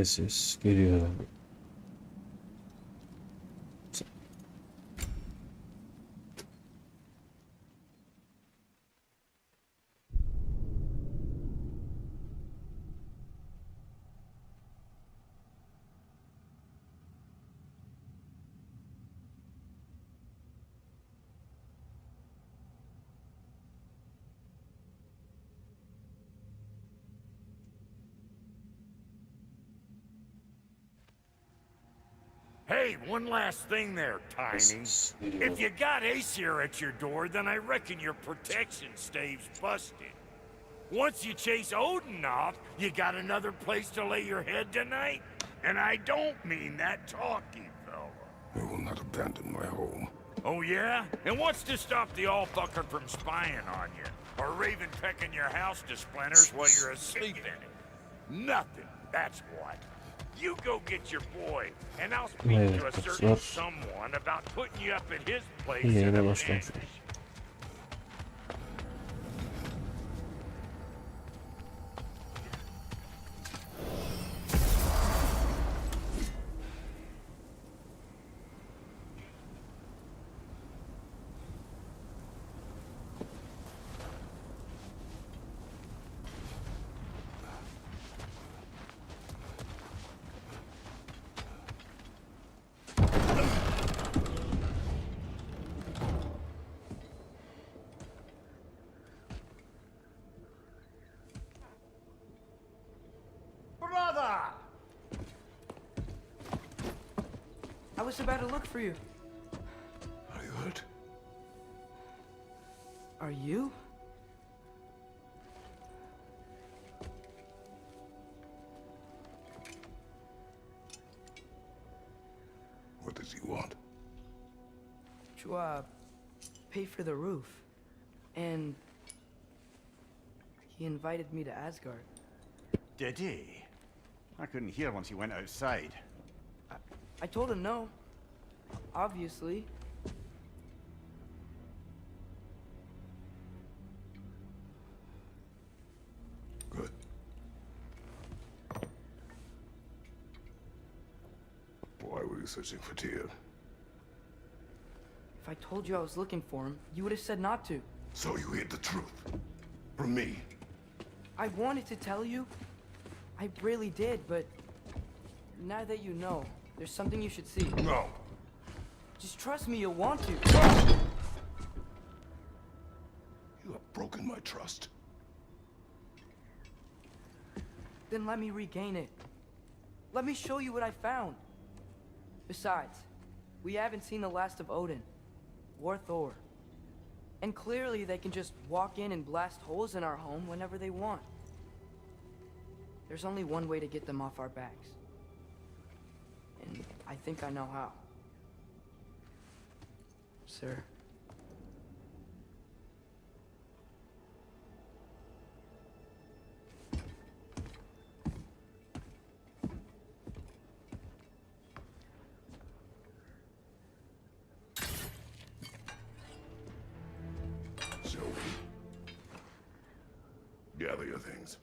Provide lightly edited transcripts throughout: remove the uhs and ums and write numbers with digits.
Ses geliyor. Hey, one last thing there, Tiny. Ses If geliyor. you got Aesir at your door, then I reckon your protection stave's busted. Once you chase Odin off, you got another place to lay your head tonight? And I don't mean that talky fella. I will not abandon my home. Oh yeah? And what's to stop the all-fucker from spying on you? Or Raven pecking your house to splinters while you're asleep in it? Nothing, that's what. You go get your boy, and I'll speak Evet, to a certain dostlar. someone about putting you up at his place Yine in a başlamış. pinch. Brother! I was about to look for you. Are you hurt? Are you? What does he want? To, pay for the roof. And he invited me to Asgard. Did he? I couldn't hear once he went outside. I told him no. Obviously. Good. Why were you searching for Tyr? If I told you I was looking for him, you would have said not to. So you hid the truth. From me. I wanted to tell you. I really did, but now that you know, there's something you should see. No. Just trust me, you'll want to. You have broken my trust. Then let me regain it. Let me show you what I found. Besides, we haven't seen the last of Odin or Thor. And clearly they can just walk in and blast holes in our home whenever they want. There's only one way to get them off our backs. And I think I know how. Sir. Shall we? Gather your things.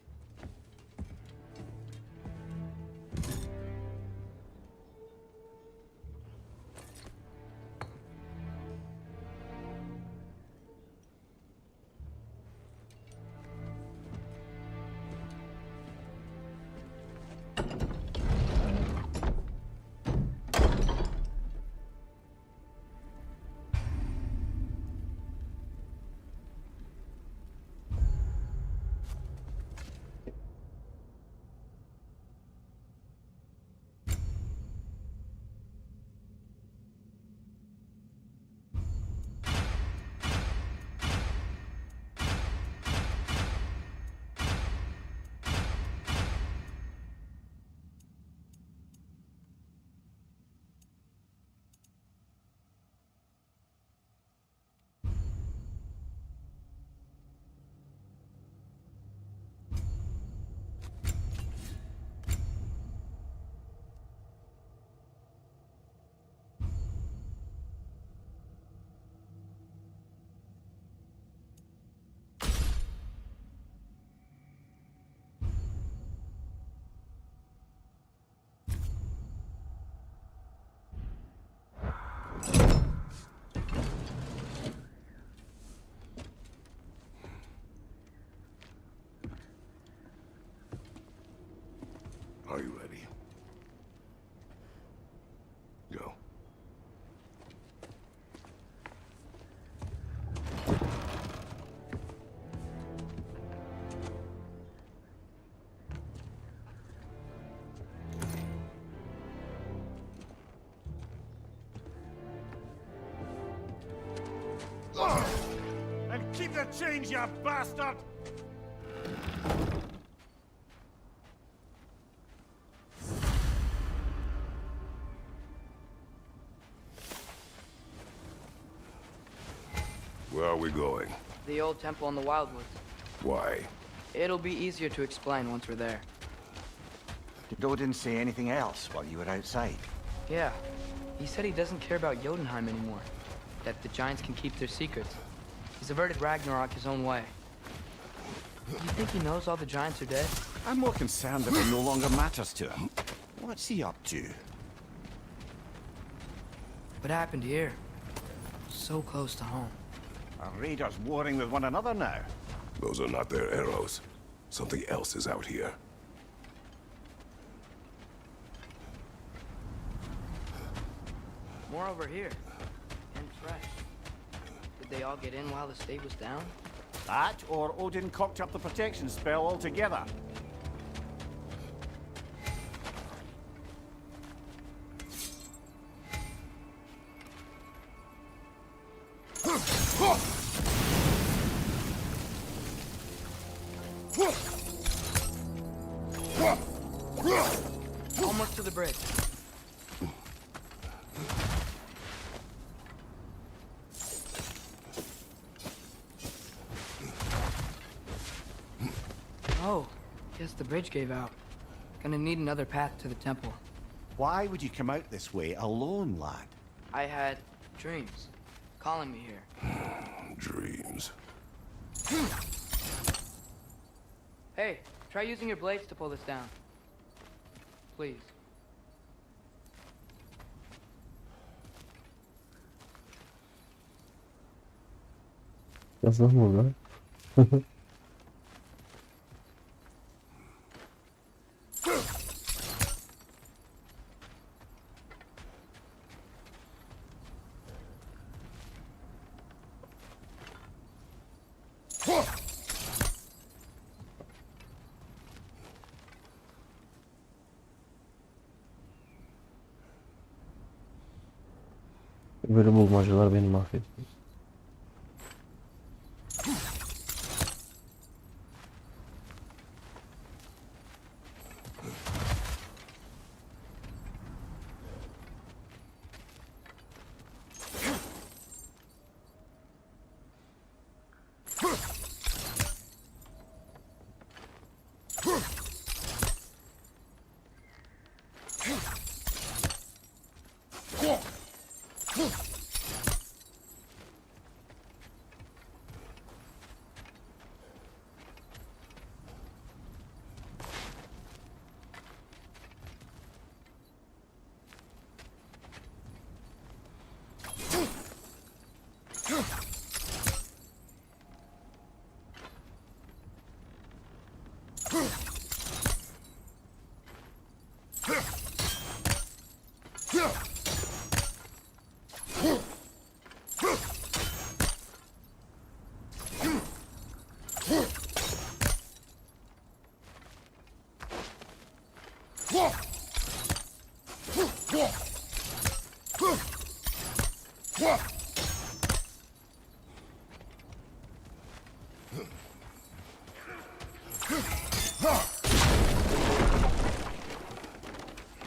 Change, you bastard! Where are we going? The old temple in the Wildwoods. Why? It'll be easier to explain once we're there. Did Odin say anything else while you were outside? Yeah. He said he doesn't care about Jotunheim anymore. That the giants can keep their secrets. He's averted Ragnarok his own way. You think he knows all the giants are dead? I'm more concerned that it no longer matters to him. What's he up to? What happened here? So close to home. Are raiders warring with one another now? Those are not their arrows. Something else is out here. More over here. And fresh. Did they all get in while the state was down? That, or Odin cocked up the protection spell altogether. Almost to the bridge. Oh, guess the bridge gave out. Gonna need another path to the temple. Why would you come out this way alone, lad? I had dreams calling me here. Dreams. Hey, try using your blades to pull this down. Please. Das nochmal, ne? Böyle bulmacalar beni mahvetti.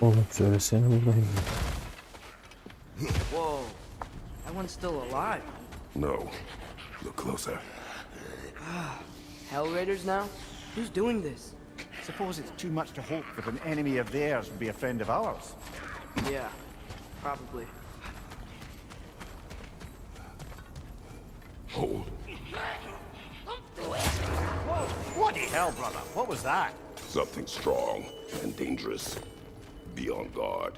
Oğlum söylesene buradayım. Whoa, that one's still alive. No. Look closer. Hell Raiders now? Who's doing this? Suppose it's too much to hope that an enemy of theirs would be a friend of ours. Yeah, probably. Hold. Bloody hell, brother. What was that? Something strong and dangerous. Be on guard.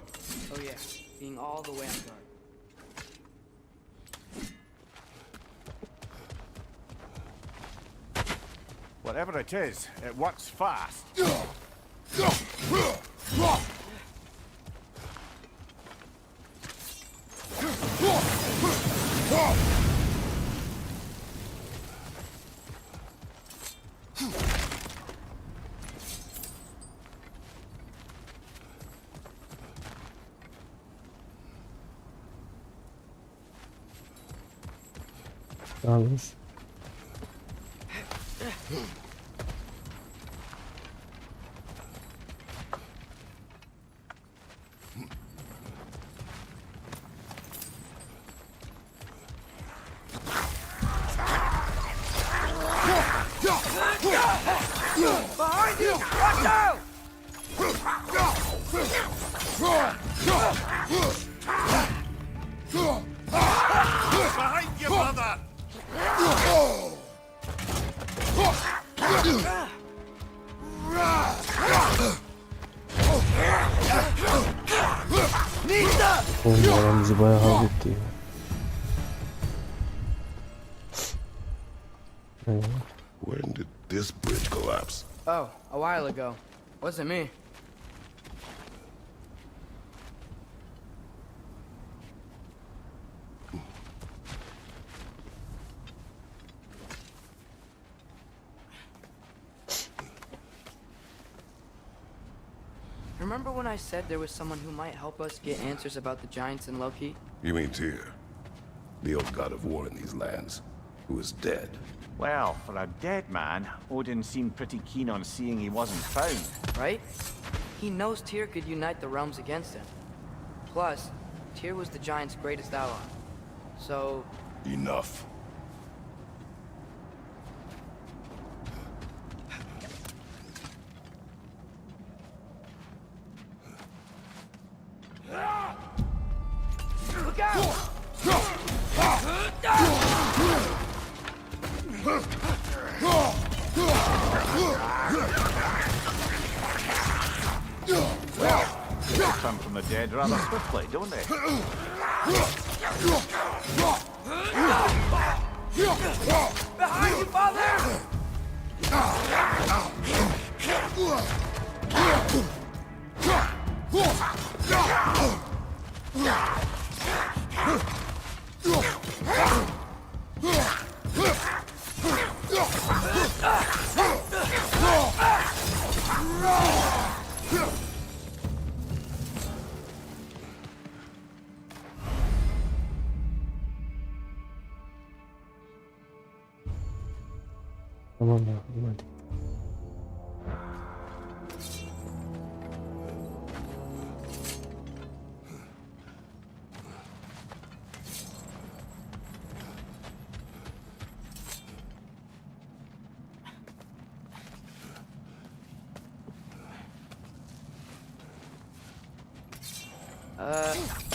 Oh yeah, being all the way on guard. Whatever it is, it works fast. Yalnız Behind you! Watch out! Behind you, brother! Oğlum bu adam bizi bayağı halletti ya. When did this bridge collapse? Oh, a while ago. Wasn't me. Remember when I said there was someone who might help us get answers about the giants and Loki? You mean Tyr, the old god of war in these lands, who is dead? Well, for a dead man, Odin seemed pretty keen on seeing he wasn't found. Right? He knows Tyr could unite the realms against him. Plus, Tyr was the giant's greatest ally. So, Enough. look out! They come from the dead rather swiftly, don't they? Behind you, father! Tamam ya, hadi.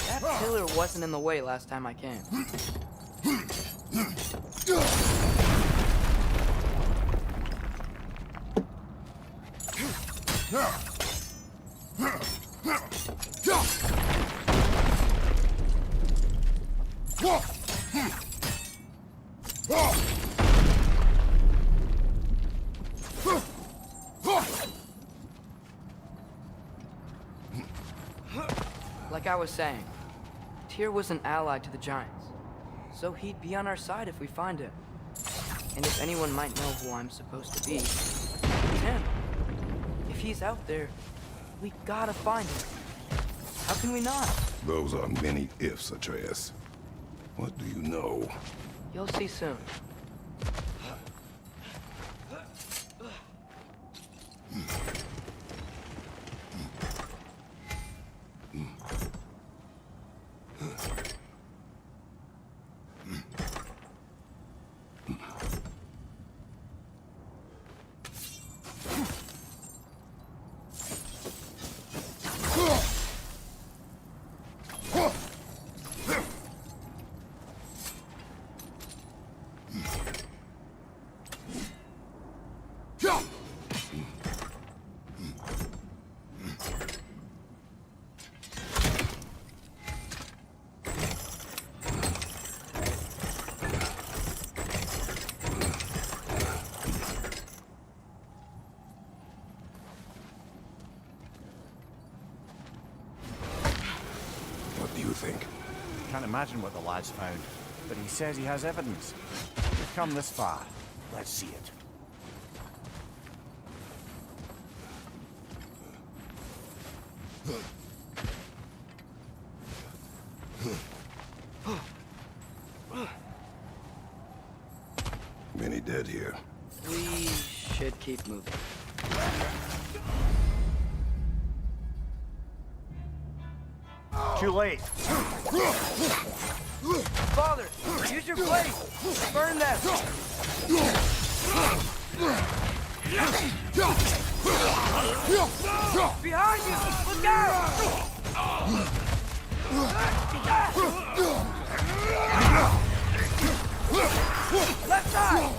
That pillar wasn't in the way last time I came. Like I was saying, Tyr was an ally to the giants, so he'd be on our side if we find him. And if anyone might know who I'm supposed to be, it's him. If he's out there, we gotta find him. How can we not? Those are many ifs, Atreus. What do you know? You'll see soon. What do you think? Can't imagine what the lad's found, but he says he has evidence. We've come this far. Let's see it. Many dead here. We should keep moving. Too late. Father, use your blade! Burn them! Behind you! Look out! Left side!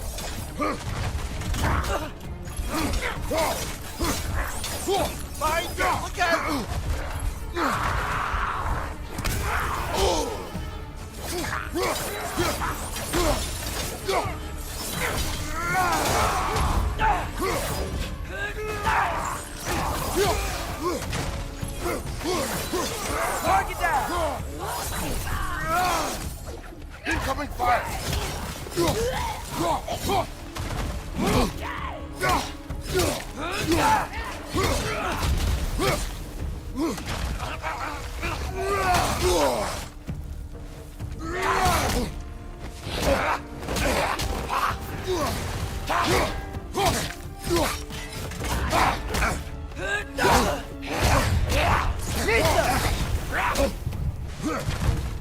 Behind you! Look out! Target down! Incoming fire!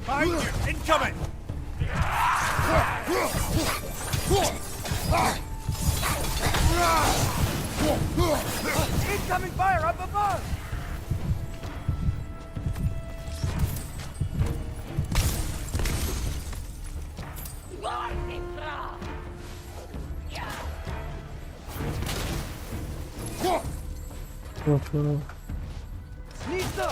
Behind you! Incoming! Incoming fire up above! Nista!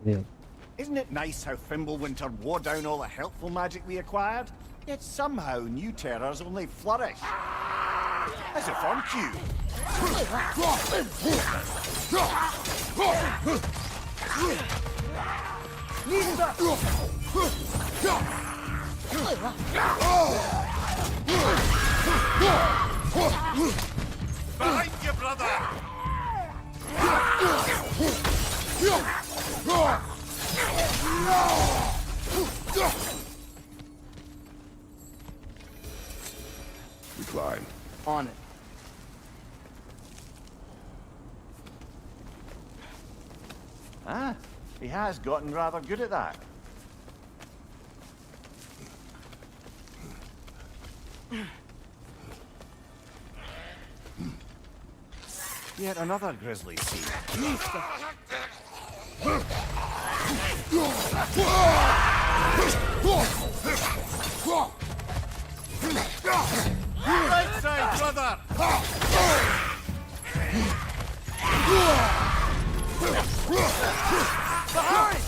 Yeah. Isn't it nice how Fimbulwinter wore down all the helpful magic we acquired? Yet somehow new terrors only flourish. As if on cue. Behind you, brother! We climb. On it. Ah, he has gotten rather good at that. Yet another grisly scene. Right side, brother! Behind!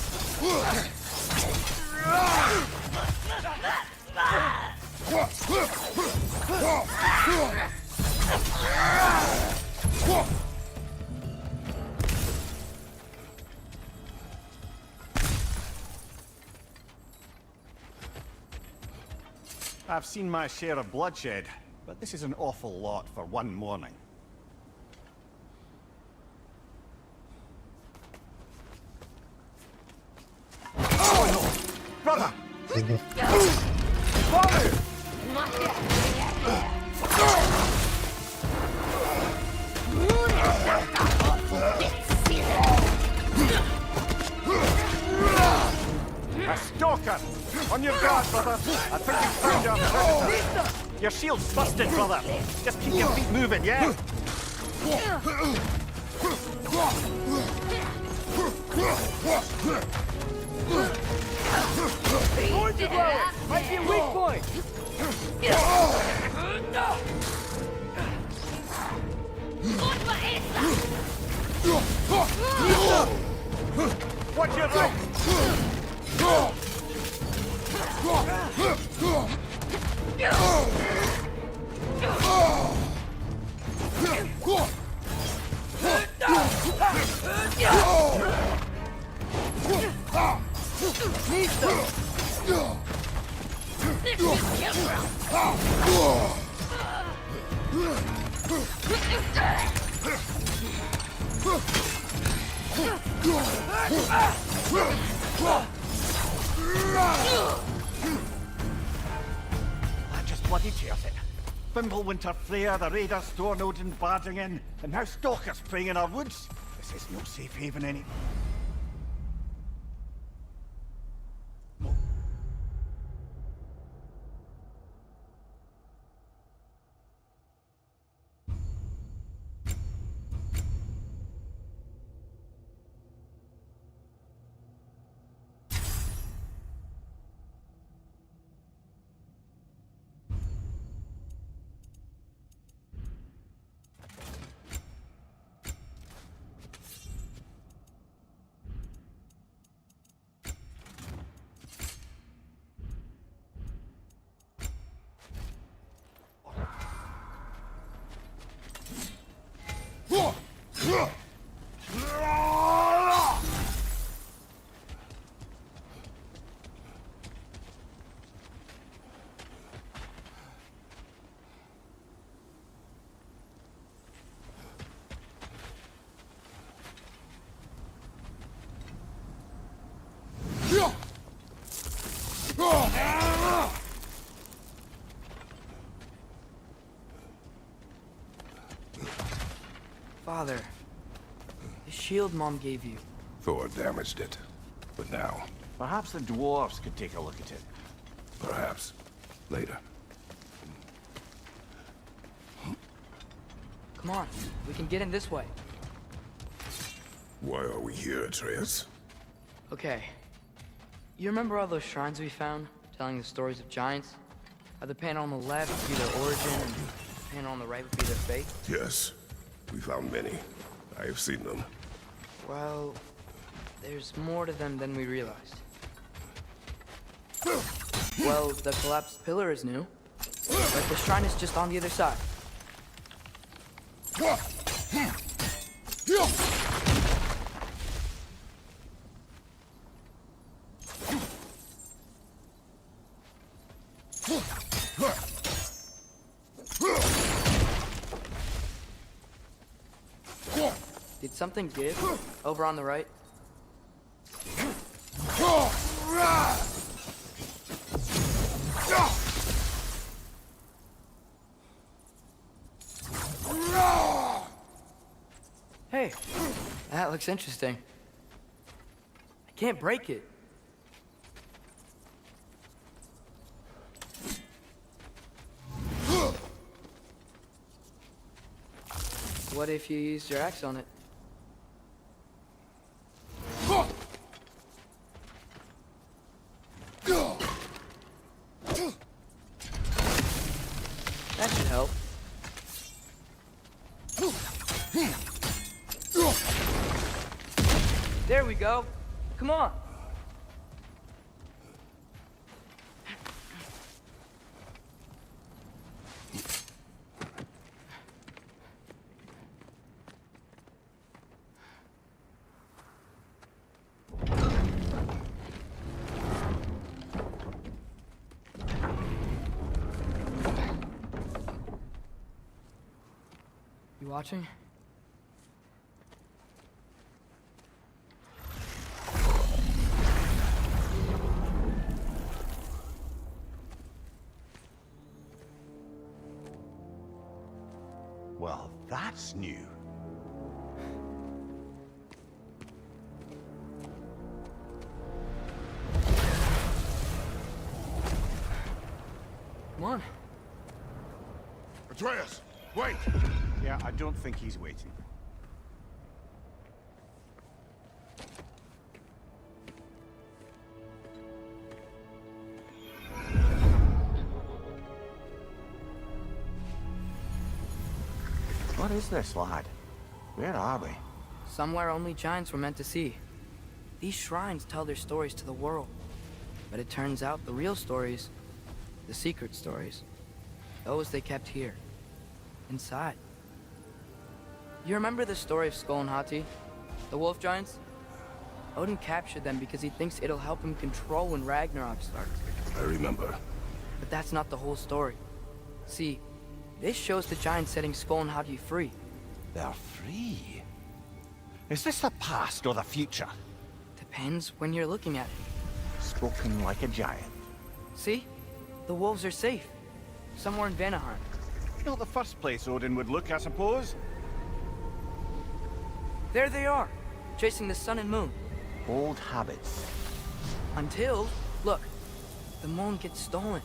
I've seen my share of bloodshed, but this is an awful lot for one morning. Oh, no! Brother! Father! A stalker! On your guard, brother! I think you found your predator! Your shield's busted, brother. Just keep your feet moving, yeah? Swords are blowing! Might be a weak point! Watch your right! That just bloody tears it. Fimbulwinter Freya, the raiders, Storm Odin barging in, and now stalkers preying in our woods. This is no safe haven any... Father, the shield Mom gave you. Thor damaged it. But now, Perhaps the dwarves could take a look at it. perhaps, later. Come on, we can get in this way. Why are we here, Atreus? Okay. You remember all those shrines we found, telling the stories of giants? How the panel on the left would be their origin, and the panel on the right would be their fate? Yes. We found many. I have seen them. Well, there's more to them than we realized. Well, the collapsed pillar is new, but the shrine is just on the other side. Did something give over on the right? Hey, that looks interesting. I can't break it. What if you used your axe on it? That should help. There we go. Come on. You watching? Well, that's new. Come on. Atreus, wait! Yeah, I don't think he's waiting. What is this, lad? Where are we? Somewhere only giants were meant to see. These shrines tell their stories to the world. But it turns out the real stories, the secret stories, those they kept here, inside. You remember the story of Skull and Hati, the wolf giants? Odin captured them because he thinks it'll help him control when Ragnarok starts. I remember. But that's not the whole story. See, this shows the giants setting Skull and Hati free. They're free. Is this the past or the future? Depends when you're looking at it. Spoken like a giant. See? The wolves are safe. Somewhere in Vanaheim. Not the first place Odin would look, I suppose. There they are, chasing the sun and moon. Old habits. Until, look, the moon gets stolen.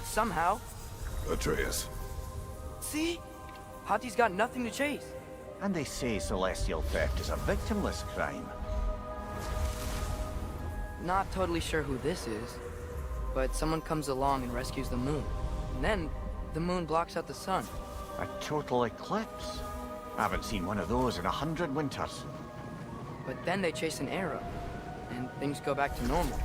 Somehow. Atreus. See? Hati's got nothing to chase. And they say celestial theft is a victimless crime. Not totally sure who this is, but someone comes along and rescues the moon. And then, the moon blocks out the sun. A total eclipse. I haven't seen one of those in 100 winters. But then they chase an arrow, and things go back to normal.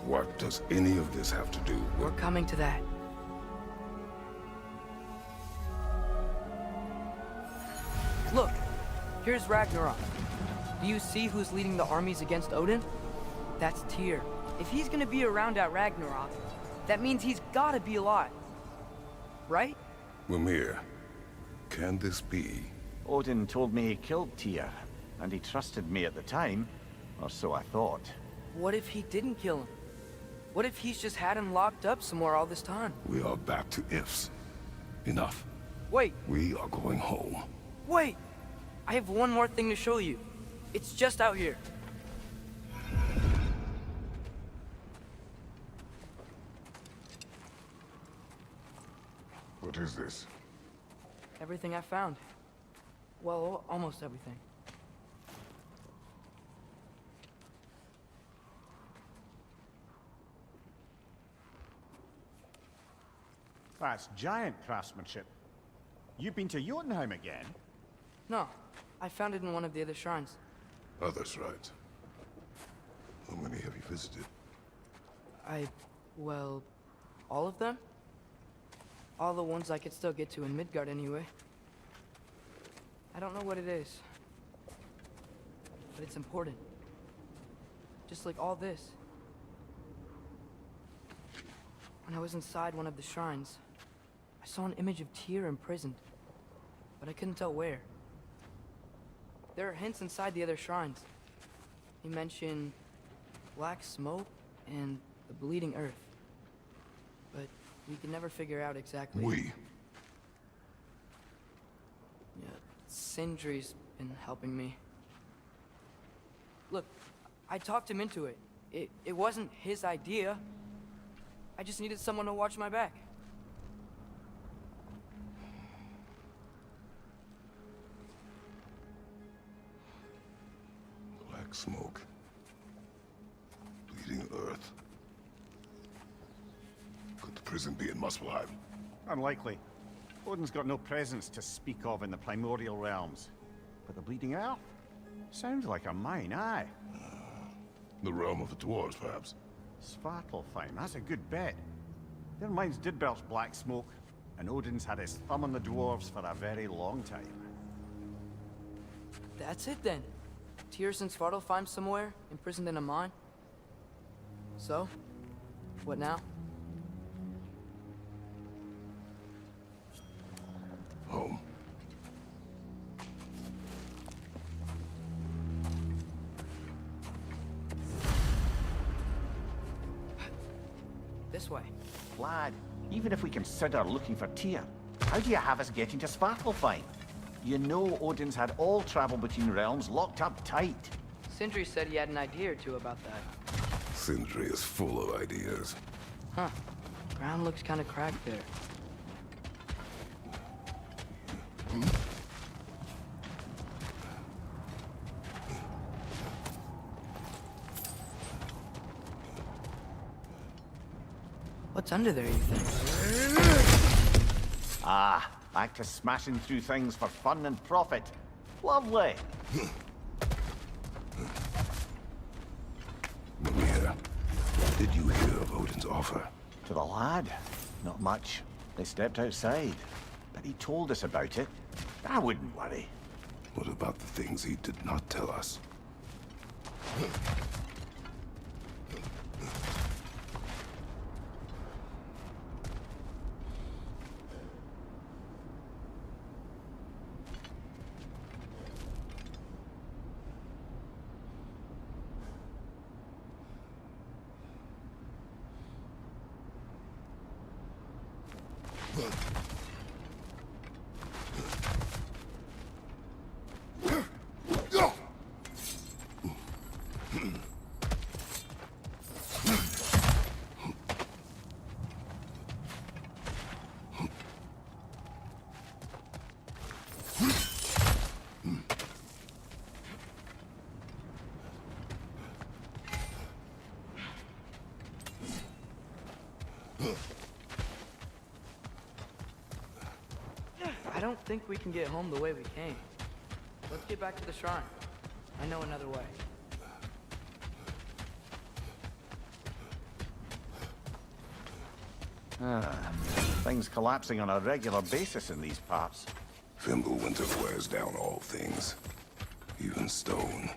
What does any of this have to do with... We're coming to that. Look, here's Ragnarok. Do you see who's leading the armies against Odin? That's Tyr. If he's gonna be around at Ragnarok, that means he's gotta be alive. Right? Mimir, can this be? Odin told me he killed Tyr, and he trusted me at the time, or so I thought. What if he didn't kill him? What if he's just had him locked up somewhere all this time? We are back to ifs. Enough. Wait, We are going home. wait! I have one more thing to show you. It's just out here. What is this? Everything I found. Well, almost everything. That's giant craftsmanship. You've been to Jotunheim again? No, I found it in one of the other shrines. Others, right? How many have you visited? Well, all of them? All the ones I could still get to in Midgard anyway. I don't know what it is. But it's important. Just like all this. When I was inside one of the shrines, I saw an image of Tyr imprisoned. But I couldn't tell where. There are hints inside the other shrines. He mentioned black smoke and the bleeding earth. But we could never figure out exactly. We. Yeah, Sindri's been helping me. Look, I talked him into it. It wasn't his idea. I just needed someone to watch my back. Black smoke. Bleeding earth. Could the prison be in Muspelheim? Unlikely. Odin's got no presence to speak of in the primordial realms. But the Bleeding Earth? Sounds like a mine, aye. The realm of the dwarves, perhaps. Svartalfheim, that's a good bet. Their mines did belch black smoke, and Odin's had his thumb on the dwarves for a very long time. That's it then. Tyr's in Svartalfheim somewhere, imprisoned in a mine. So, what now? Home. This way. Lad, even if we consider looking for Tyr, how do you have us getting to Svartalfheim? You know Odin's had all travel between realms locked up tight. Sindri said he had an idea or two about that. Sindri is full of ideas. Huh. Ground looks kind of cracked there. What's under there, you think? Ah, back to smashing through things for fun and profit. Lovely. Maria, did you hear of Odin's offer? To the lad? Not much. They stepped outside. But he told us about it. I wouldn't worry. What about the things he did not tell us? I don't think we can get home the way we came. Let's get back to the shrine. I know another way. Things collapsing on a regular basis in these parts. Fimbulwinter wears down all things, even stone.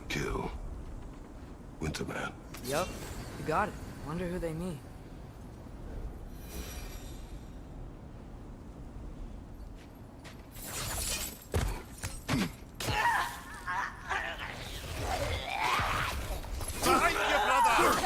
Kill. Winterman. Yup, you got it. Wonder who they mean. Behind you, brother!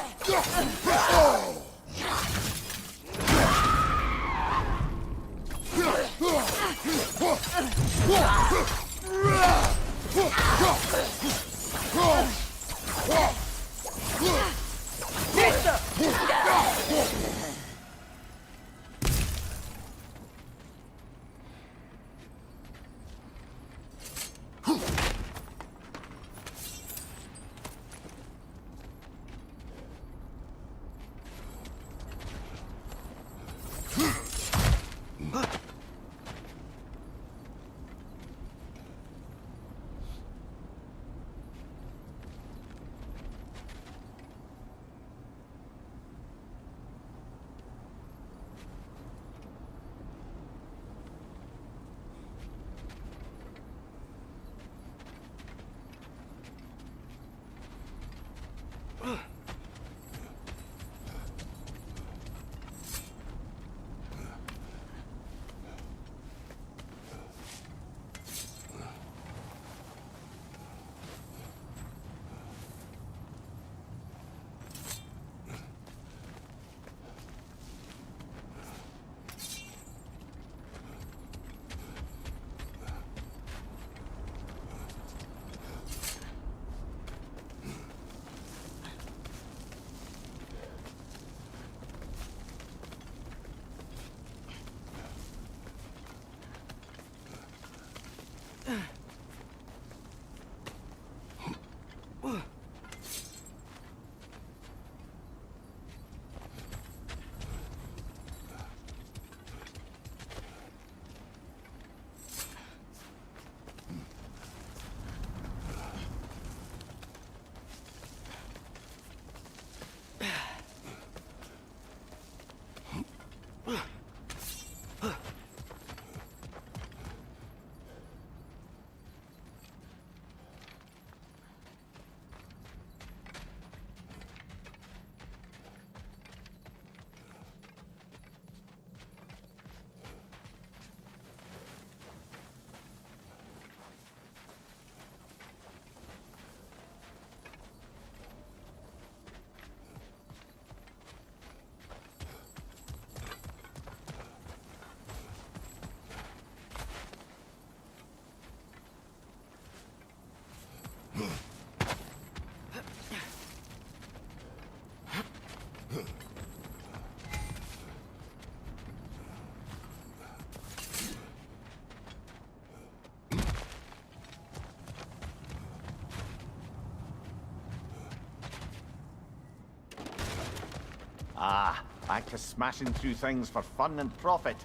Ah, back to smashing through things for fun and profit.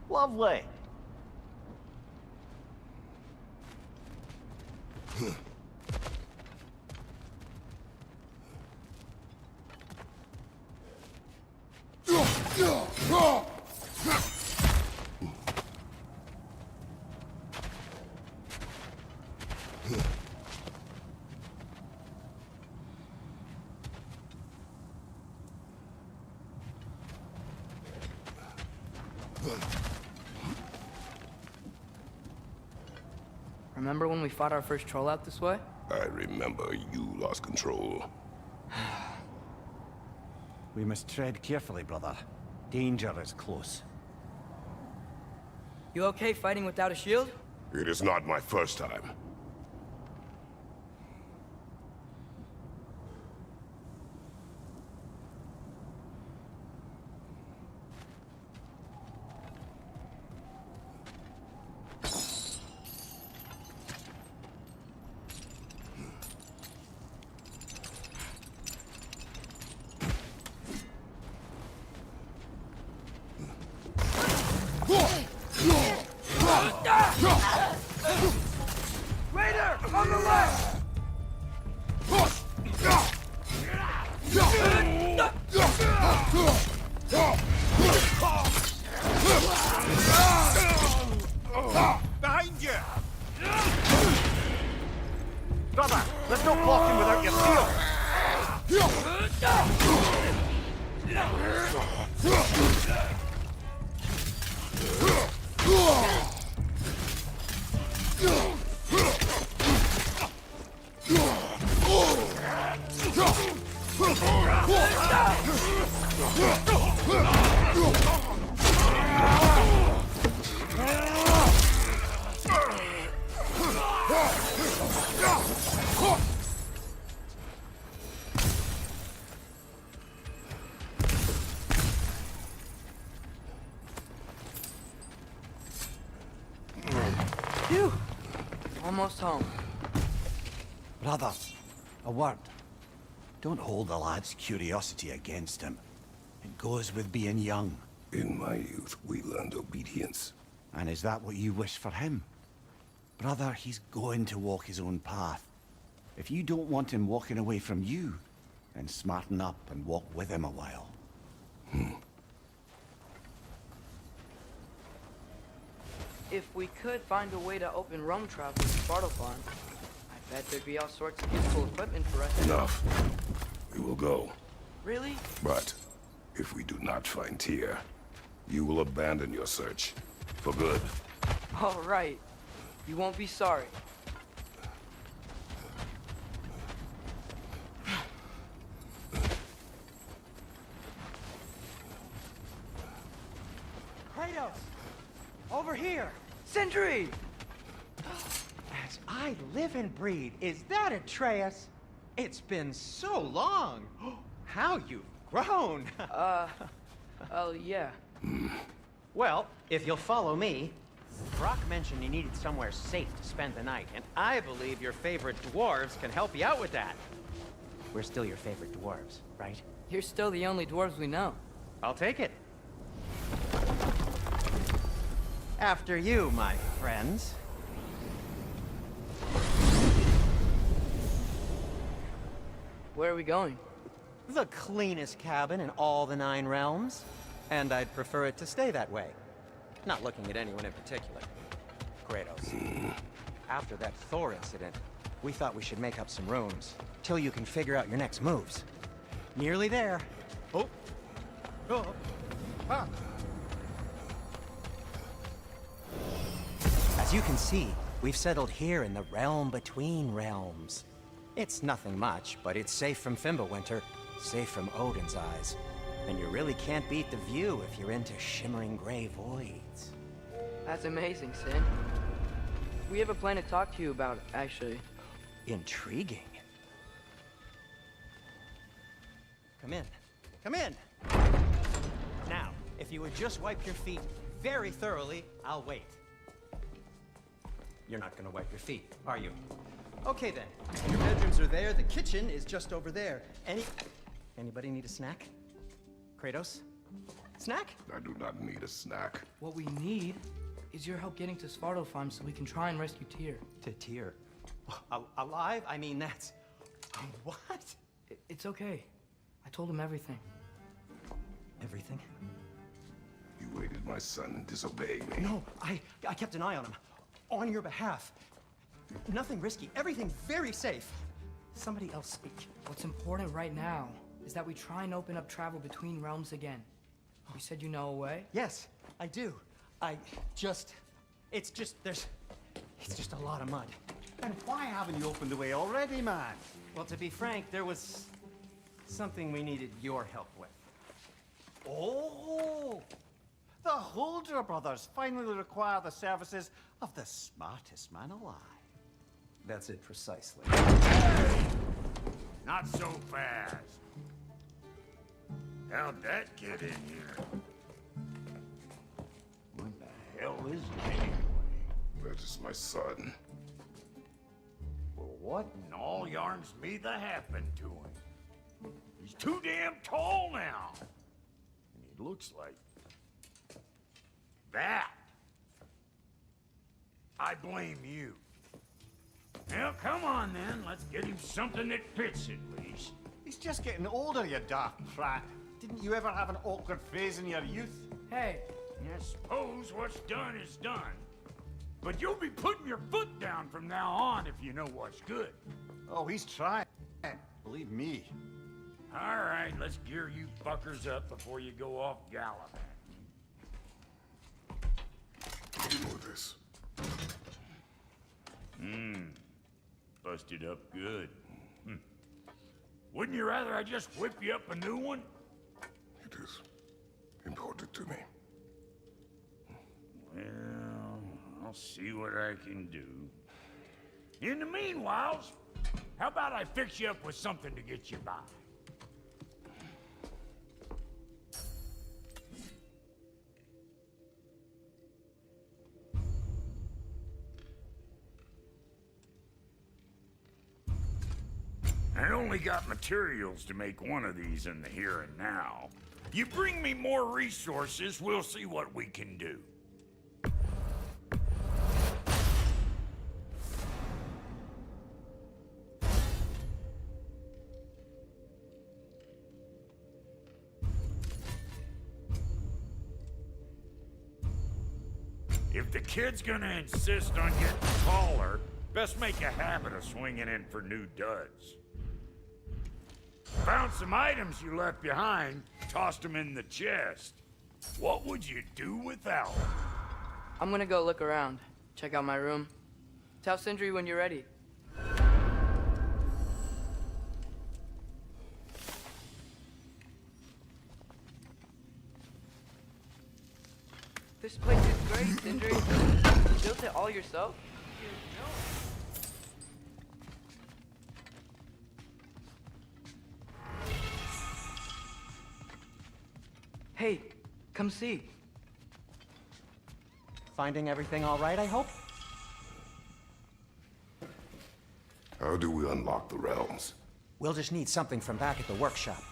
Lovely. Remember when we fought our first troll out this way? I remember you lost control. We must tread carefully, brother. Danger is close. You okay fighting without a shield? It is not my first time. Raider! On the left! Behind you! Brother, there's no blocking without your shield! Phew! Almost home. Brother, a word. Don't hold the lad's curiosity against him. It goes with being young. In my youth, we learned obedience. And is that what you wish for him? Brother, he's going to walk his own path. If you don't want him walking away from you, then smarten up and walk with him a while. If we could find a way to open Rome travel to Sparta Farm, I bet there'd be all sorts of useful equipment for us. Enough. We will go. Really? But if we do not find Tyr, you will abandon your search. For good. All right. You won't be sorry. Kratos! Over here! Sentry! As I live and breathe, is that Atreus? It's been so long! How you've grown! Oh, yeah. Well, if you'll follow me, Brock mentioned he needed somewhere safe to spend the night, and I believe your favorite dwarves can help you out with that. We're still your favorite dwarves, right? You're still the only dwarves we know. I'll take it. After you, my friends. Where are we going? The cleanest cabin in all the 9 realms. And I'd prefer it to stay that way. Not looking at anyone in particular. Kratos. After that Thor incident, we thought we should make up some rooms, till you can figure out your next moves. Nearly there. Oh. Oh. Ah. As you can see, we've settled here in the realm between realms. It's nothing much, but it's safe from Fimbulwinter, safe from Odin's eyes. And you really can't beat the view if you're into shimmering gray voids. That's amazing, Sin. We have a plan to talk to you about, actually. Intriguing. Come in. Come in! Now, if you would just wipe your feet very thoroughly, I'll wait. You're not gonna wipe your feet, are you? Okay then. Your bedrooms are there, the kitchen is just over there. Anybody need a snack? Kratos? Snack? I do not need a snack. What we need is your help getting to Svartalfheim so we can try and rescue Tyr. To Tyr? Alive? I mean, that's... What? It's okay. I told him everything. Everything? You aided my son in disobeying me. No, I kept an eye on him. On your behalf. Nothing risky. Everything very safe. Somebody else speak. What's important right now is that we try and open up travel between realms again. You said you know a way? Yes, I do. It's just a lot of mud. And why haven't you opened the way already, man? Well, to be frank, there was something we needed your help with. Oh! The Holder brothers finally require the services of the smartest man alive. That's it precisely. Not so fast. How'd that get in here? What the hell is it anyway? That is my son. Well, what in all yarns me that happened to him? He's too damn tall now. And he looks like that. I blame you. Well, come on then. Let's get him something that fits at least. He's just getting older, you daft prat. Didn't you ever have an awkward phase in your youth? Hey, I suppose what's done is done. But you'll be putting your foot down from now on if you know what's good. Oh, he's trying. Believe me. All right, let's gear you fuckers up before you go off galloping. You know this. Busted up good. Wouldn't you rather I just whip you up a new one? It is important to me. Well, I'll see what I can do. In the meanwhile, how about I fix you up with something to get you by? I only got materials to make one of these in the here and now. You bring me more resources, we'll see what we can do. If the kid's gonna insist on getting taller, best make a habit of swinging in for new duds. Found some items you left behind, tossed them in the chest. What would you do without them? I'm gonna go look around. Check out my room. Tell Sindri when you're ready. This place is great, Sindri. You built it all yourself? Hey, come see. Finding everything all right, I hope? How do we unlock the realms? We'll just need something from back at the workshop.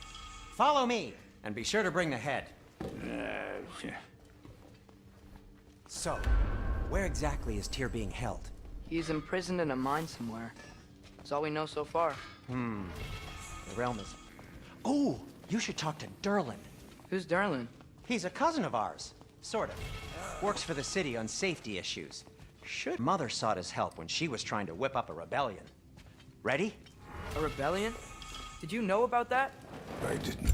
Follow me, and be sure to bring the head. So, where exactly is Tyr being held? He's imprisoned in a mine somewhere. That's all we know so far. The realm is... Oh, you should talk to Durlin. Who's Darlin? He's a cousin of ours. Sort of. Works for the city on safety issues. Mother sought his help when she was trying to whip up a rebellion. Ready? A rebellion? Did you know about that? I didn't.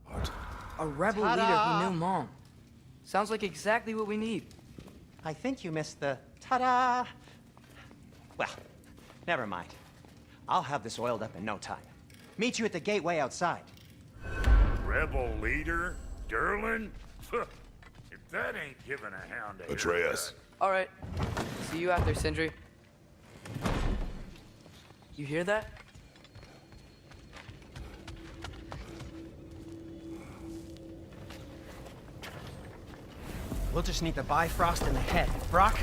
What? A rebel leader who knew Mom. Sounds like exactly what we need. I think you missed the ta-da! Well, never mind. I'll have this oiled up in no time. Meet you at the gateway outside. Rebel leader? Durlin? If that ain't giving a hound a Atreus. All right. See you out there, Sindri. You hear that? We'll just need the Bifrost in the head. Brock,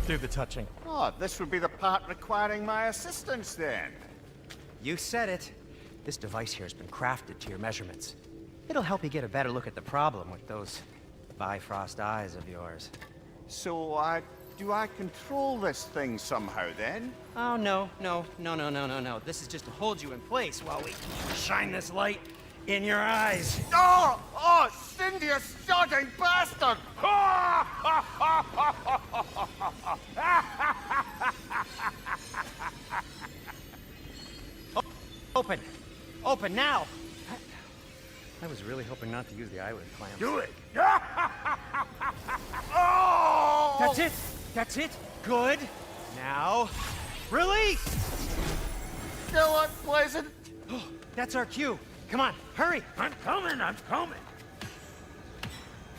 do the touching. Oh, this would be the part requiring my assistance then. You said it. This device here has been crafted to your measurements. It'll help you get a better look at the problem with those Bifrost eyes of yours. So, do I control this thing somehow then? Oh, no. This is just to hold you in place while we shine this light in your eyes. Oh! Oh, Cindy, you sodding bastard! Open! Open now! I was really hoping not to use the eyelid clamp. Do it! Oh! That's it! That's it! Good! Now, release! Go on, Blazing! That's our cue. Come on, hurry! I'm coming, I'm coming.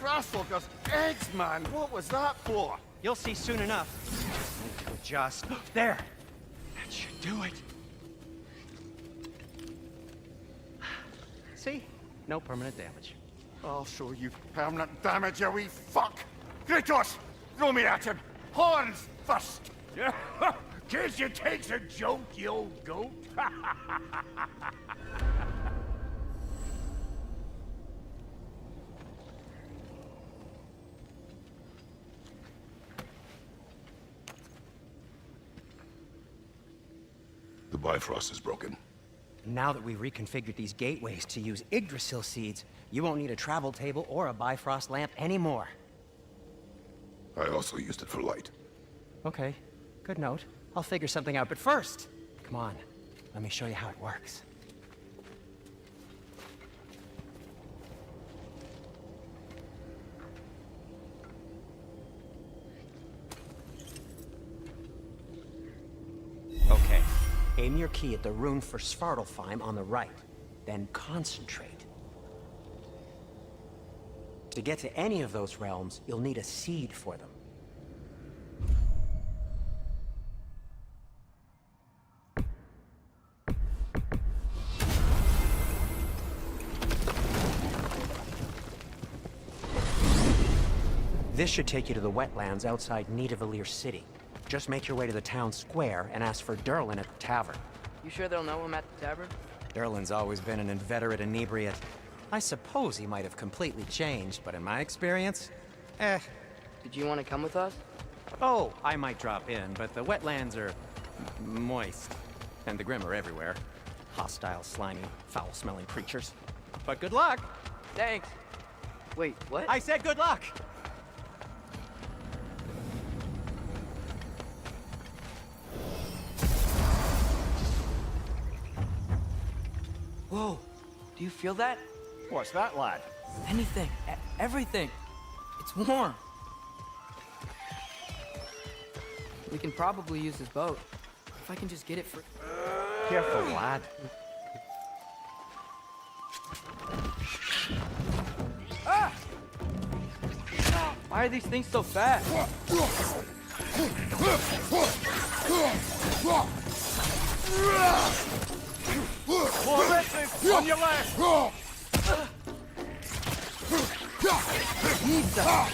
Grassfuckers, eggs, man! What was that for? You'll see soon enough. Need to adjust. There! That should do it. See? No permanent damage. I'll show you permanent damage, you wee fuck! Kratos! Throw me at him! Horns first! Guess you takes a joke, you old goat. The Bifrost is broken. Now that we've reconfigured these gateways to use Yggdrasil seeds, you won't need a travel table or a Bifrost lamp anymore. I also used it for light. Okay, good note. I'll figure something out, but first, come on, let me show you how it works. Okay, aim your key at the rune for Svartalfheim on the right, then concentrate. To get to any of those realms, you'll need a seed for them. This should take you to the wetlands outside Nidavellir City. Just make your way to the town square and ask for Durlin at the tavern. You sure they'll know him at the tavern? Durlin's always been an inveterate inebriate. I suppose he might have completely changed, but in my experience, Did you want to come with us? Oh, I might drop in, but the wetlands are moist. And the Grim are everywhere. Hostile, slimy, foul-smelling creatures. But good luck! Thanks. Wait, what? I said good luck! Whoa, do you feel that? What's that, lad? Anything, everything. It's warm. We can probably use this boat. If I can just get it for... Careful, lad. Ah! Why are these things so fast? More wrestling! On your left! Need some.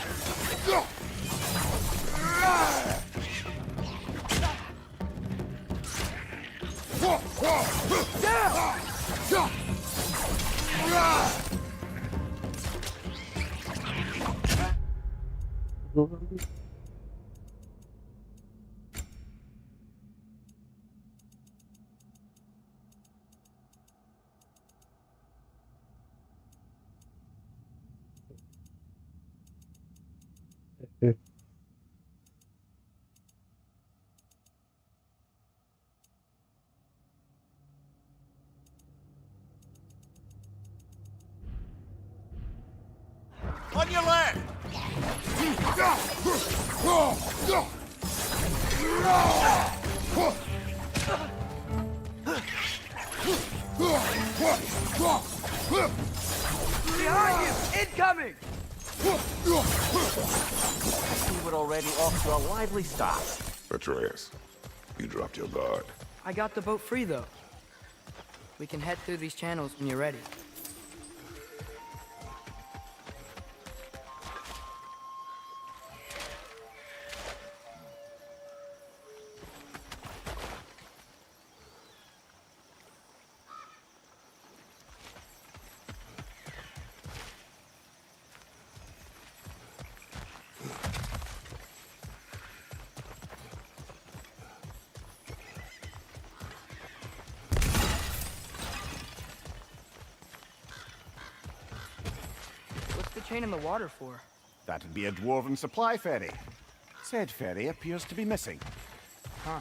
On your left! Behind you! Incoming! We were already off to a lively start. Atreus, you dropped your guard. I got the boat free, though. We can head through these channels when you're ready. Chain in the water for? That'd be a dwarven supply ferry. Said ferry appears to be missing. Huh.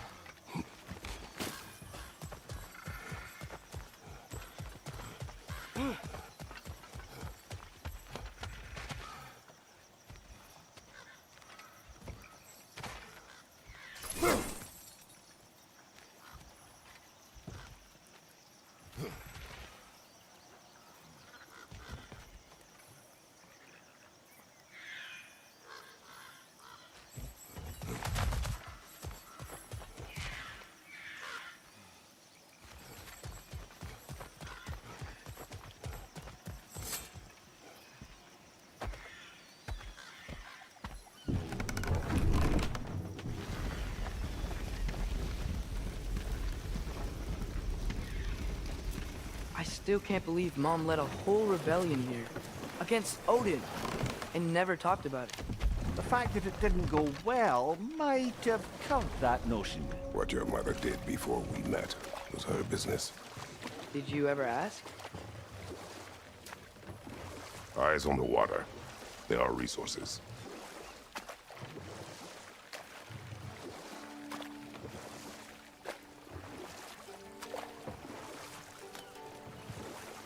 I still can't believe Mom led a whole rebellion here against Odin and never talked about it. The fact that it didn't go well might have covered that notion. What your mother did before we met was her business. Did you ever ask? Eyes on the water. There are resources.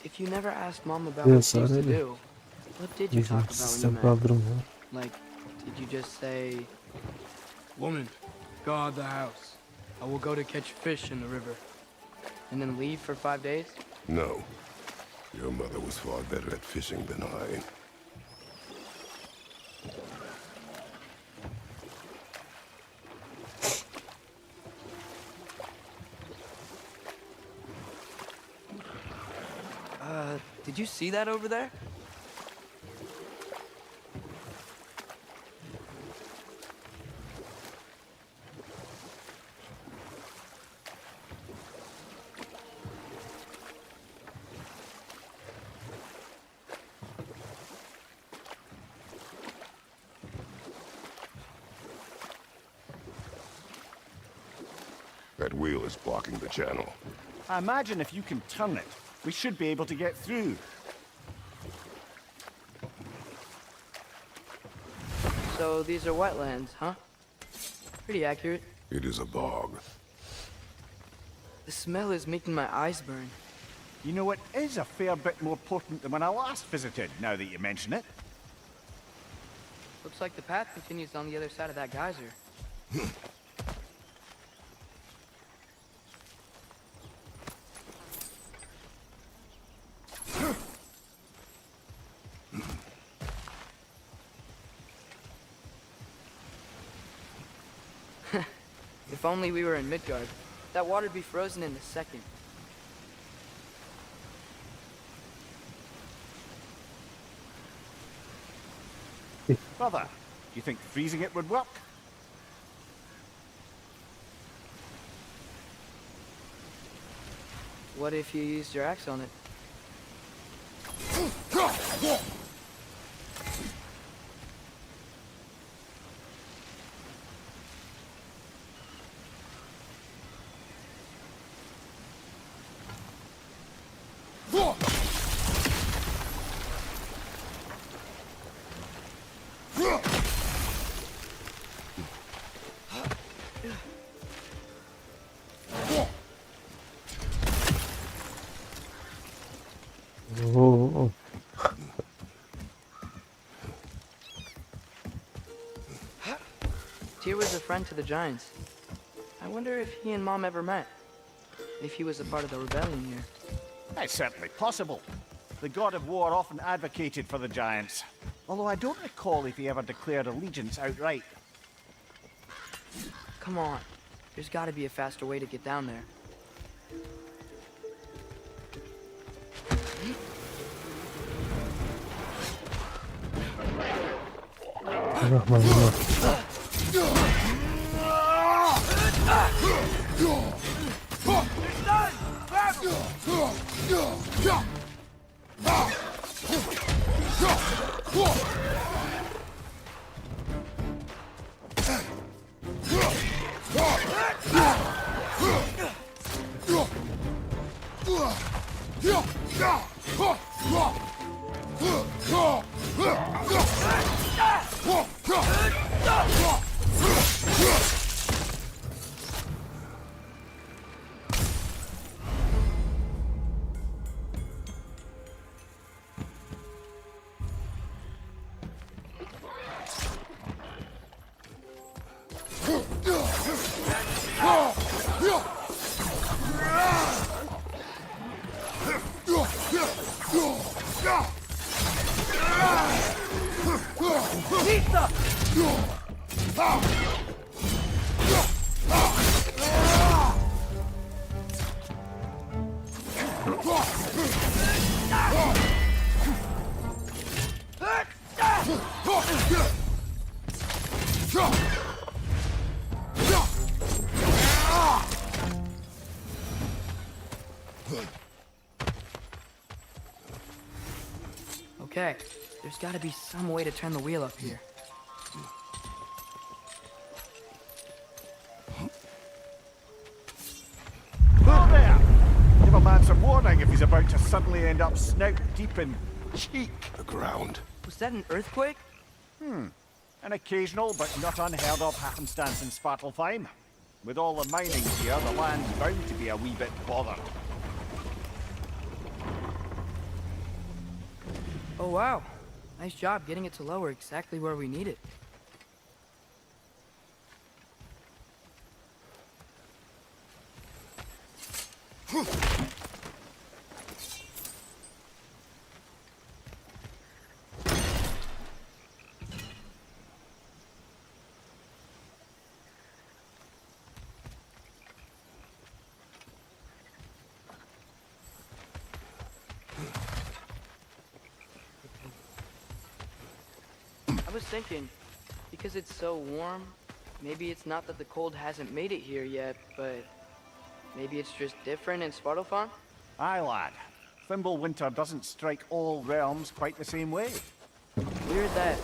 If you never asked Mom about what she used to really. do, what did you Bizim talk about sistem when you met? kaldırım var. Like, did you just say, Woman, go out the house. I will go to catch fish in the river. and then leave for 5 days? No. Your mother was far better at fishing than I. Did you see that over there? That wheel is blocking the channel. I imagine if you can turn it, we should be able to get through. So these are wetlands, huh? Pretty accurate. It is a bog. The smell is making my eyes burn. You know, it is a fair bit more potent than when I last visited, now that you mention it. Looks like the path continues on the other side of that geyser. If only we were in Midgard. That water'd be frozen in a second. Brother, do you think freezing it would work? What if you used your axe on it? Oo. Tyr was a friend to the Giants. I wonder if he and Mom ever met. If he was a part of the rebellion here. It's certainly possible. The god of war often advocated for the giants. Although I don't recall if he ever declared allegiance outright. Come on. There's gotta be a faster way to get down there. Rahmanullah. Okay, there's gotta be some way to turn the wheel up here. Oh, there! Give a man some warning if he's about to suddenly end up snout deep in cheek. The ground. Was that an earthquake? An occasional but not unheard of happenstance in Svartalfheim. With all the mining here, the land's bound to be a wee bit bothered. Oh wow, nice job getting it to lower exactly where we need it. I was thinking, because it's so warm, maybe it's not that the cold hasn't made it here yet, but maybe it's just different in Svartalfheim? Aye, lad. Winter doesn't strike all realms quite the same way. Weird that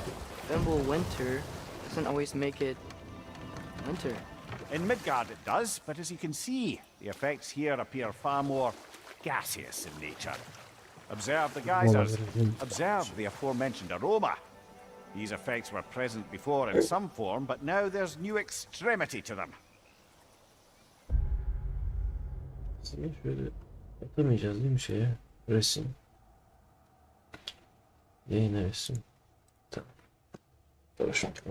Winter doesn't always make it winter. In Midgard it does, but as you can see, the effects here appear far more gaseous in nature. Observe the geysers. Observe the aforementioned aroma. These effects were present before in some form, but now there's new extremity to them. Şöyle atamayacağız değil mi şeye? Resim. Yayına resim. Tamam. Uğraşmak.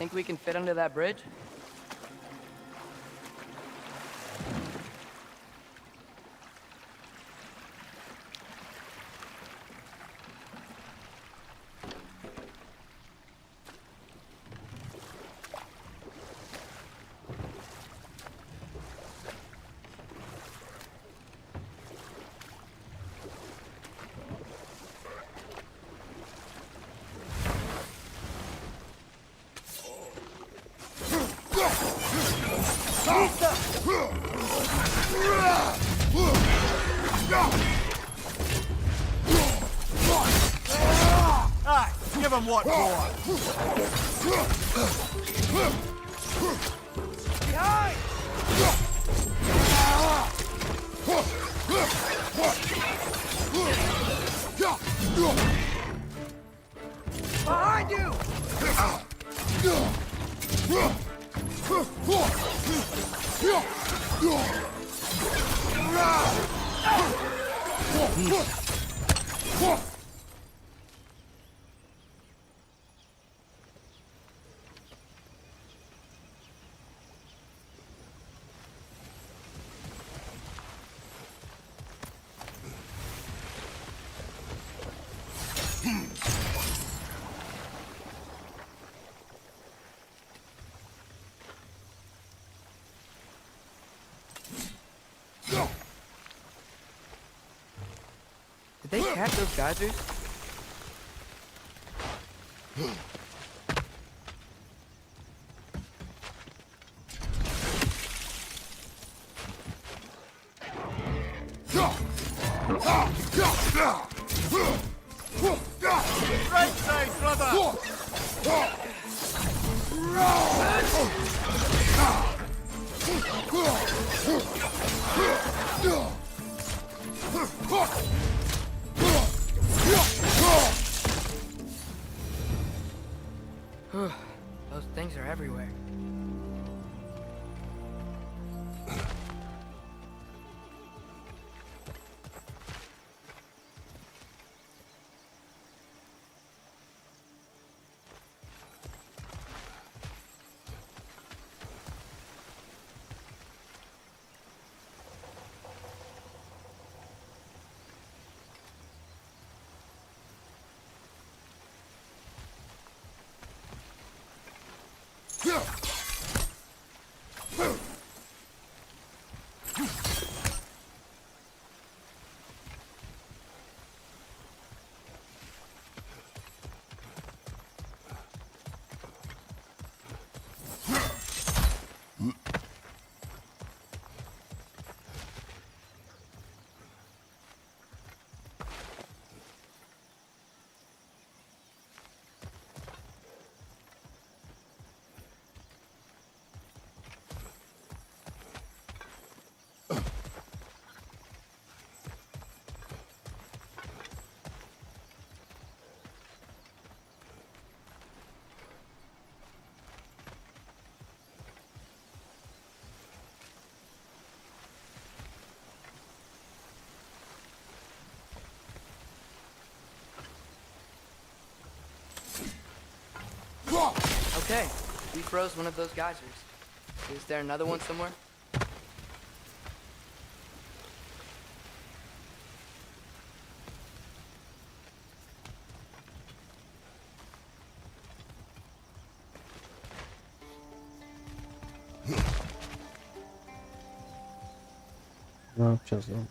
Think we can fit under that bridge? Aye, give him what for. Behind! Behind you! Did they catch those geysers? Right side, brother! Those things are everywhere. Okay, we froze one of those geysers. Is there another one somewhere? Ne yapacağız lan?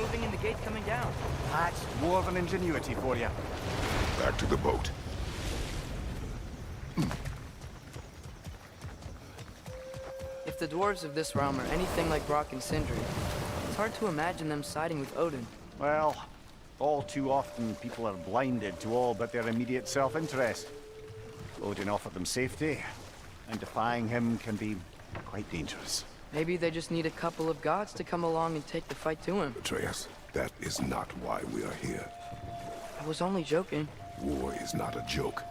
moving and the gate's coming down. That's dwarven ingenuity for you. Back to the boat. If the dwarves of this realm are anything like Brock and Sindri, it's hard to imagine them siding with Odin. Well, all too often people are blinded to all but their immediate self-interest. Odin offered them safety, and defying him can be quite dangerous. Maybe they just need a couple of gods to come along and take the fight to him. Atreus, that is not why we are here. I was only joking. War is not a joke,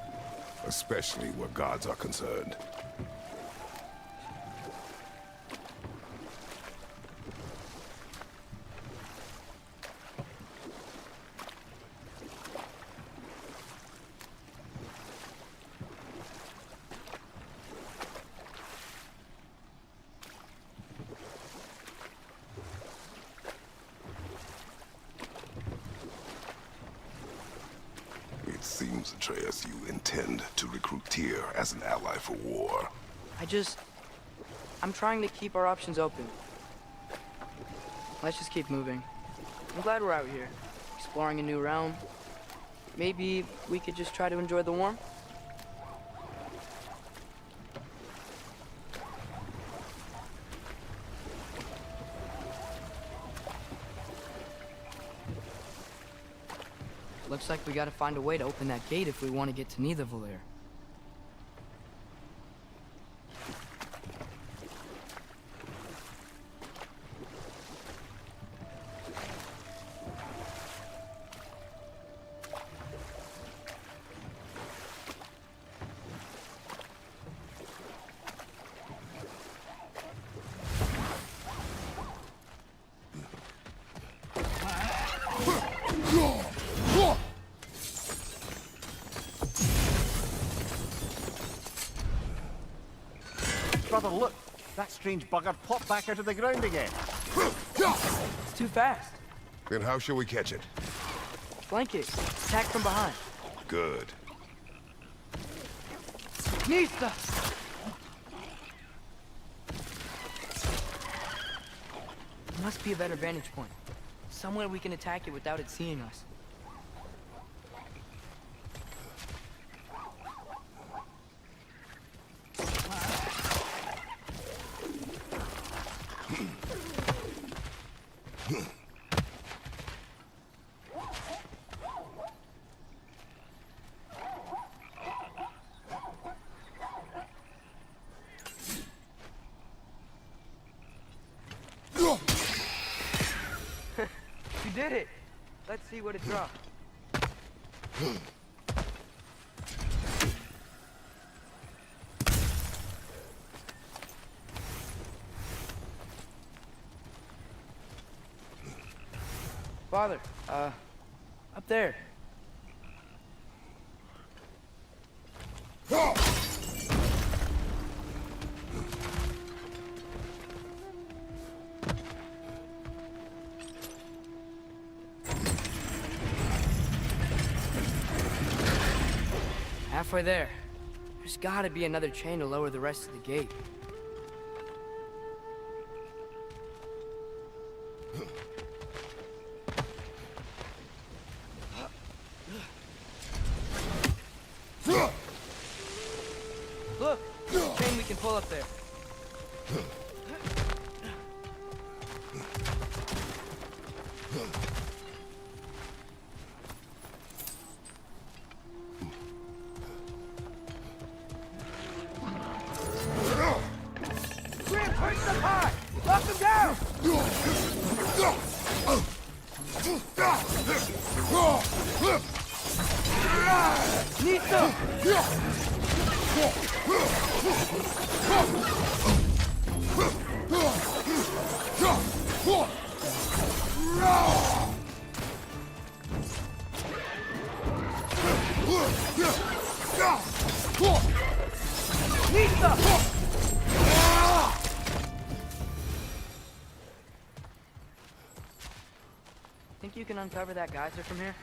especially where gods are concerned. It seems, Atreus, you intend to recruit Tyr as an ally for war. I'm trying to keep our options open. Let's just keep moving. I'm glad we're out here, exploring a new realm. Maybe we could just try to enjoy the warmth? Looks like we gotta find a way to open that gate if we want to get to Nidavellir. Brother, look! That strange bugger popped back out of the ground again. It's too fast. Then how shall we catch it? Flank it. Attack from behind. Good. Nista! Must be a better vantage point. Somewhere we can attack it without it seeing us. You did it! Let's see what it dropped. Father, up there. Halfway there. There's gotta be another chain to lower the rest of the gate. Look! Chain we can pull up there. Reinforce the pot! Lock them down! Nista! Nista! Think you can uncover that geyser from here?